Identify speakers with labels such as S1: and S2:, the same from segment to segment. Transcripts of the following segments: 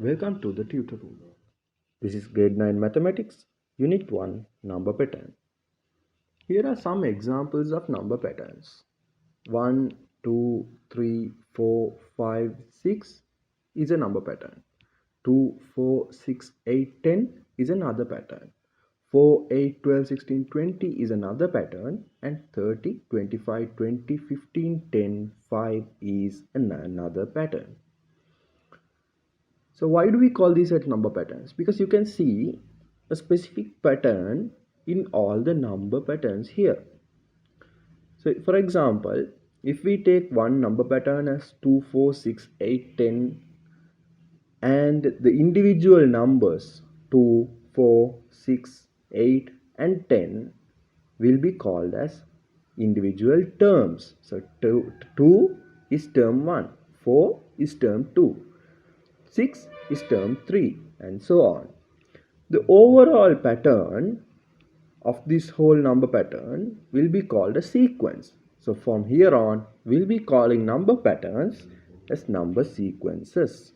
S1: Welcome to the tutor room. This is grade 9 mathematics, unit 1 number pattern. Here are some examples of number patterns. 1, 2, 3, 4, 5, 6 is a number pattern. 2, 4, 6, 8, 10 is another pattern. 4, 8, 12, 16, 20 is another pattern, and 30, 25, 20, 15, 10, 5 is another pattern. So why do we call these as number patterns? Because you can see a specific pattern in all the number patterns here. So for example, if we take one number pattern as 2, 4, 6, 8, 10, and the individual numbers 2, 4, 6, 8 and 10 will be called as individual terms. So 2 is term 1, 4 is term 2, 6 is term 3 and so on. The overall pattern of this whole number pattern will be called a sequence. So from here on, we'll be calling number patterns as number sequences.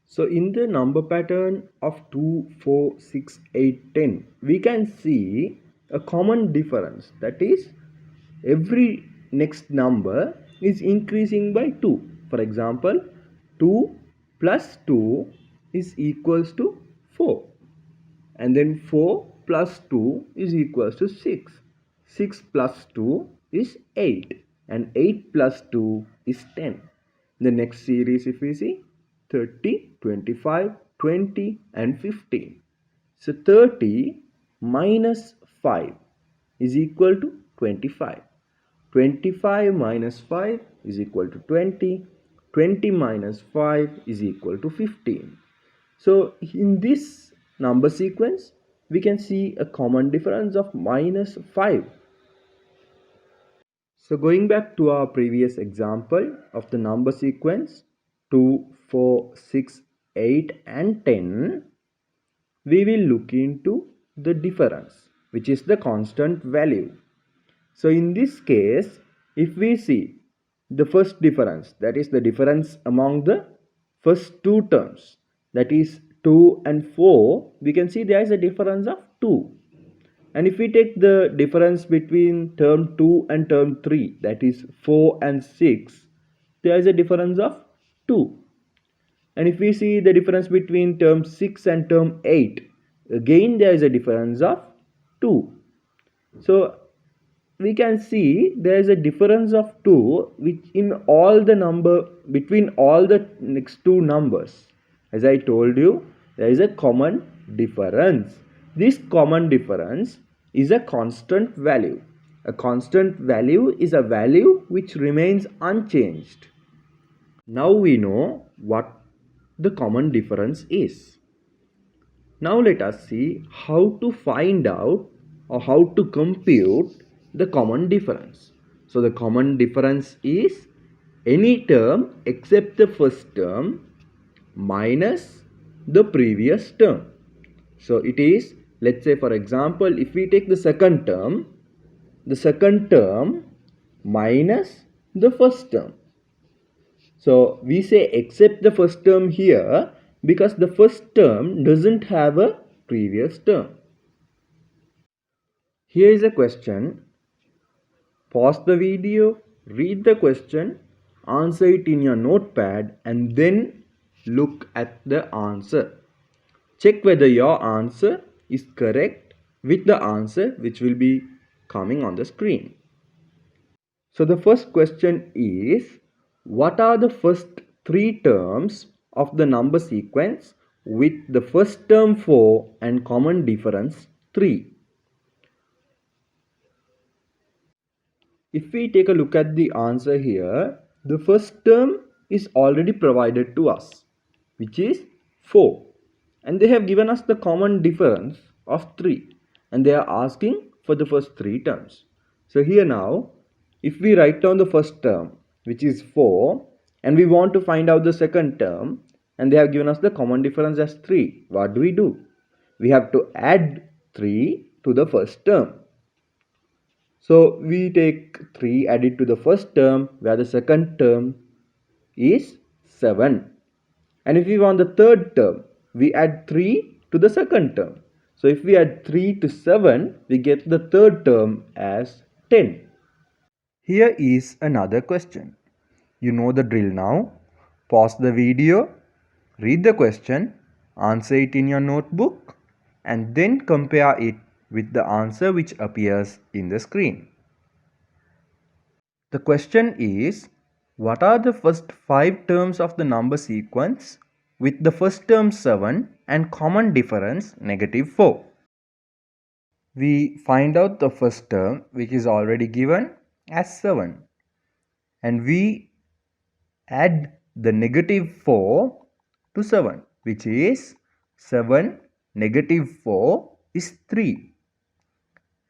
S1: So in the number pattern of 2, 4, 6, 8, 10, we can see a common difference. That is, every next number is increasing by 2. For example, 2 plus 2 is equals to 4. And then 4 plus 2 is equals to 6. 6 plus 2 is 8. And 8 plus 2 is 10. The next series, if we see, 30, 25, 20 and 15. So 30 minus 5 is equal to 25. 25 minus 5 is equal to 20. 20 minus 5 is equal to 15. So in this number sequence, we can see a common difference of minus 5. So going back to our previous example of the number sequence 2, 4, 6, 8 and 10, we will look into the difference, which is the constant value. So in this case, if we see the first difference, that is the difference among the first two terms, that is 2 and 4, we can see there is a difference of 2. And if we take the difference between term 2 and term 3, that is 4 and 6, there is a difference of 2. And if we see the difference between term 6 and term 8, again there is a difference of 2. So we can see there is a difference of 2 which in all the number between all the next two numbers. As I told you, there is a common difference. This common difference is a constant value. A constant value is a value which remains unchanged. Now we know what the common difference is. Now let us see how to find out or how to compute the common difference. So the common difference is any term except the first term minus the previous term. So it is, let's say for example, if we take the second term minus the first term. So we say except the first term here because the first term doesn't have a previous term. Here is a question. Pause the video, read the question, answer it in your notepad and then look at the answer. Check whether your answer is correct with the answer which will be coming on the screen. So the first question is, what are the first three terms of the number sequence with the first term 4 and common difference 3? If we take a look at the answer here, the first term is already provided to us, which is 4. And they have given us the common difference of 3. And they are asking for the first three terms. So here now, if we write down the first term, which is 4, and we want to find out the second term, and they have given us the common difference as 3, what do? We have to add 3 to the first term. So we take 3 added to the first term where the second term is 7. And if we want the third term, we add 3 to the second term. So if we add 3 to 7, we get the third term as 10. Here is another question. You know the drill now. Pause the video, read the question, answer it in your notebook, and then compare it with the answer which appears in the screen. The question is, what are the first 5 terms of the number sequence with the first term 7 and common difference -4? We find out the first term, which is already given as 7, and we add the -4 to 7, which is 7 -4 is 3,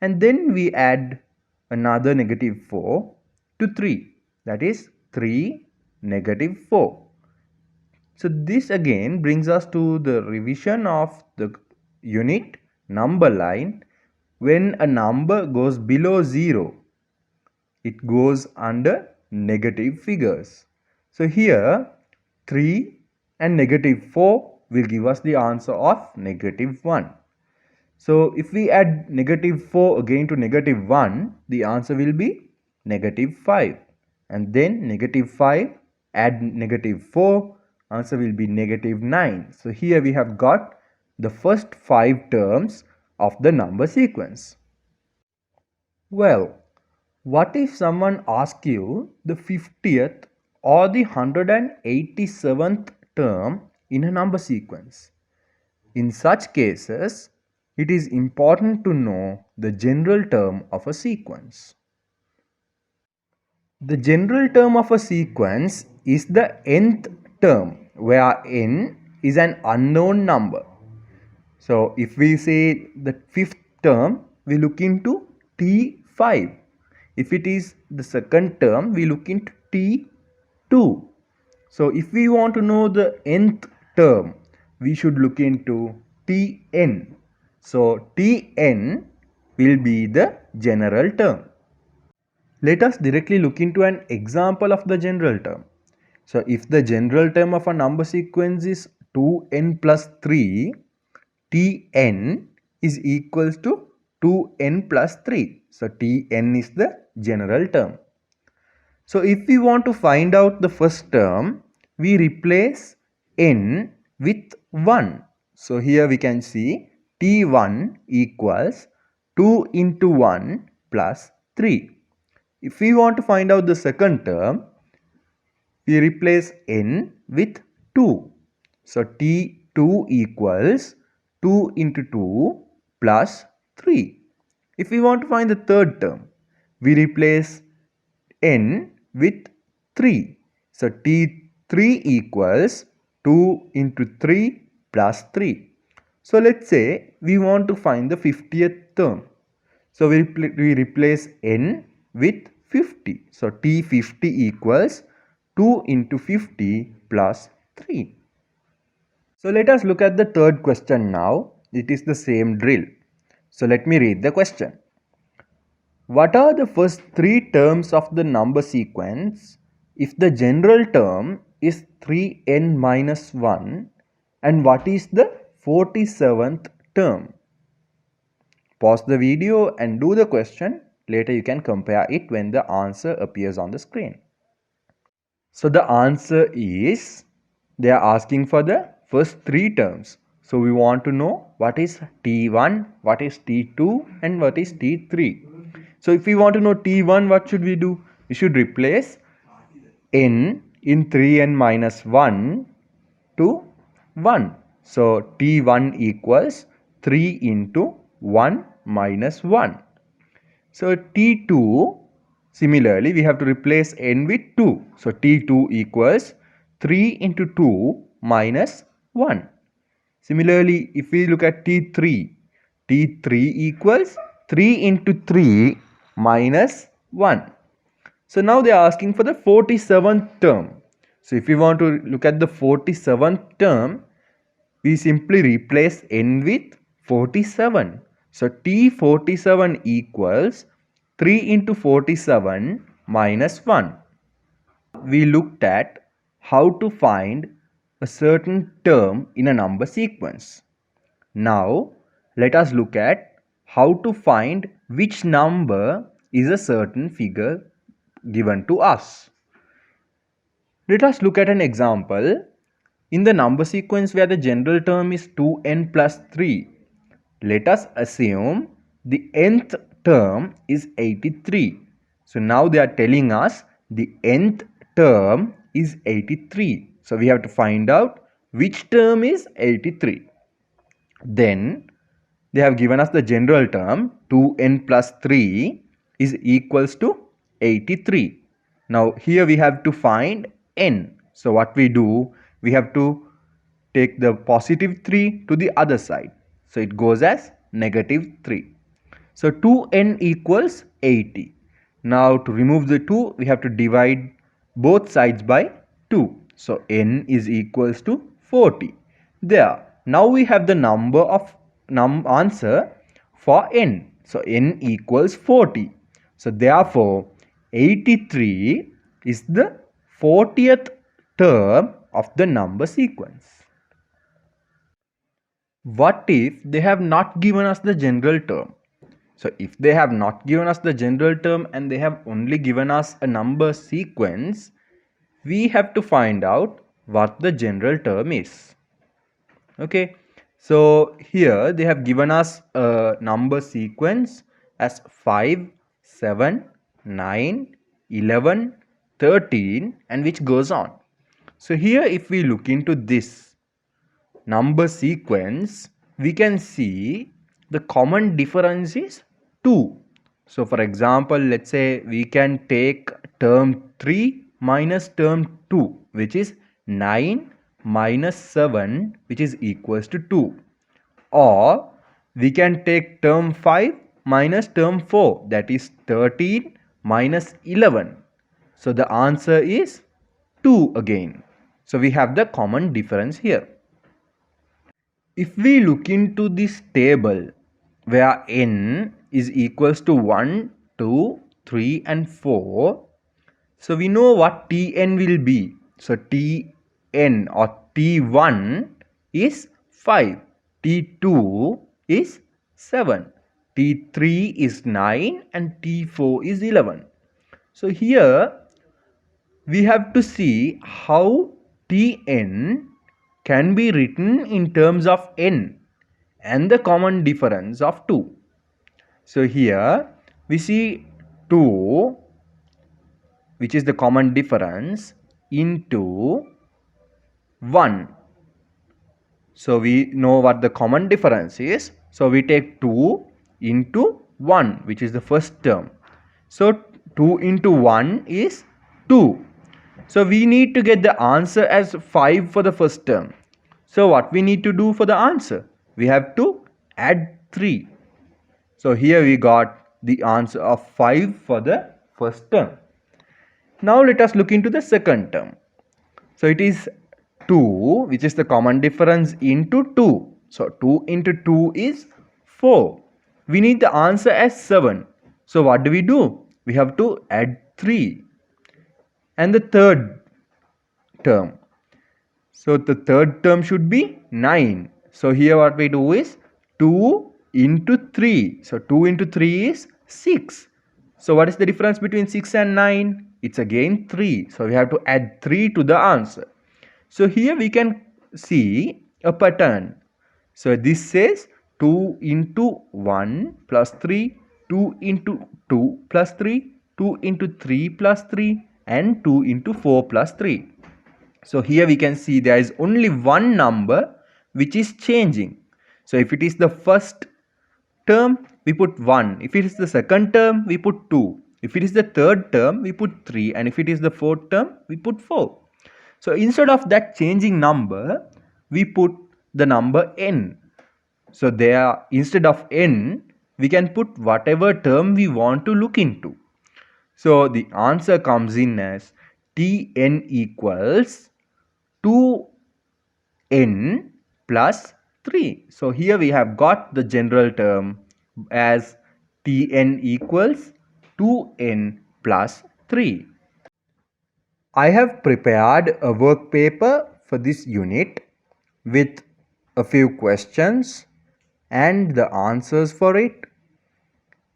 S1: and then we add another -4 to 3, that is 3 -4. So this again brings us to the revision of the unit number line. When a number goes below 0, it goes under negative figures. So here 3 and -4 will give us the answer of -1. So if we add -4 again to -1, the answer will be -5. And then -5 add -4, answer will be -9. So here we have got the first 5 terms of the number sequence. Well, what if someone asks you the 50th or the 187th term in a number sequence? In such cases, it is important to know the general term of a sequence. The general term of a sequence is the nth term, where n is an unknown number. So if we say the fifth term, we look into T5. If it is the second term, we look into T2. So if we want to know the nth term, we should look into Tn. So Tn will be the general term. Let us directly look into an example of the general term. So if the general term of a number sequence is 2n plus 3, Tn is equals to 2n plus 3. So Tn is the general term. So if we want to find out the first term, we replace n with 1. So here we can see T1 equals 2 into 1 plus 3. If we want to find out the second term, we replace n with 2. So T2 equals 2 into 2 plus 3. If we want to find the third term, we replace n with 3. So T3 equals 2 into 3 plus 3. So let's say we want to find the 50th term. So we replace n with 50. So T50 equals 2 into 50 plus 3. So let us look at the third question now. It is the same drill. So let me read the question. What are the first 3 terms of the number sequence if the general term is 3n minus 1, and what is the 47th term? Pause the video and do the question. Later you can compare it when the answer appears on the screen. So the answer is, they are asking for the first 3 terms. So we want to know what is T1, what is T2 and what is T3. So if we want to know T1, what should we do? We should replace n in 3n minus 1 to 1. So T1 equals 3 into 1 minus 1. So T2, similarly, we have to replace n with 2. So T2 equals 3 into 2 minus 1. Similarly, if we look at T3, T3 equals 3 into 3 minus 1. So now they are asking for the 47th term. So if we want to look at the 47th term, we simply replace n with 47. So T47 equals 3 into 47 minus 1. We looked at how to find a certain term in a number sequence. Now, let us look at how to find which number is a certain figure given to us. Let us look at an example in the number sequence where the general term is 2n plus 3. Let us assume the nth term is 83. So now they are telling us the nth term is 83. So we have to find out which term is 83. Then they have given us the general term 2n plus 3 is equals to 83. Now here we have to find n. So what we do, we have to take the positive 3 to the other side. So it goes as negative 3. So 2n equals 80. Now to remove the 2, we have to divide both sides by 2. So n is equals to 40. There. Now we have the number of answer for n. So n equals 40. So therefore 83 is the 40th term of the number sequence. What if they have not given us the general term? So if they have not given us the general term and they have only given us a number sequence, we have to find out what the general term is. Okay, so here they have given us a number sequence as 5, 7, 9, 11, 13 and which goes on. So here if we look into this number sequence, we can see the common difference is 2. So for example, let's say we can take term 3 minus term 2, which is 9 minus 7, which is equals to 2. Or we can take term 5 minus term 4, that is 13 minus 11. So the answer is 2 again. So we have the common difference here. If we look into this table where n is equals to 1, 2, 3 and 4, so we know what Tn will be. So Tn or T1 is 5, T2 is 7, T3 is 9 and T4 is 11. So here we have to see how Tn can be written in terms of n and the common difference of 2. So here we see 2, which is the common difference, into 1. So we know what the common difference is. So we take 2 into 1, which is the first term. So 2 into 1 is 2. So we need to get the answer as 5 for the first term. So what we need to do for the answer? We have to add 3. So here we got the answer of 5 for the first term. Now let us look into the second term. So it is 2, which is the common difference, into 2. So 2 into 2 is 4. We need the answer as 7. So what do? We have to add 3. And the third term. So the third term should be 9. So here what we do is 2 into 3. So 2 into 3 is 6. So what is the difference between 6 and 9? It's again 3. So we have to add 3 to the answer. So here we can see a pattern. So this says 2 into 1 plus 3, 2 into 2 plus 3, 2 into 3 plus 3 and 2 into 4 plus 3. So here we can see there is only one number which is changing. So if it is the first term, we put 1. If it is the second term, we put 2. If it is the third term, we put 3. And if it is the fourth term, we put 4. So instead of that changing number, we put the number n. So there, instead of n, we can put whatever term we want to look into. So the answer comes in as Tn equals 2n plus 3. So here we have got the general term as Tn equals 2n plus 3. I have prepared a work paper for this unit with a few questions and the answers for it.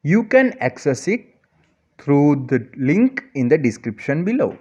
S1: You can access it through the link in the description below.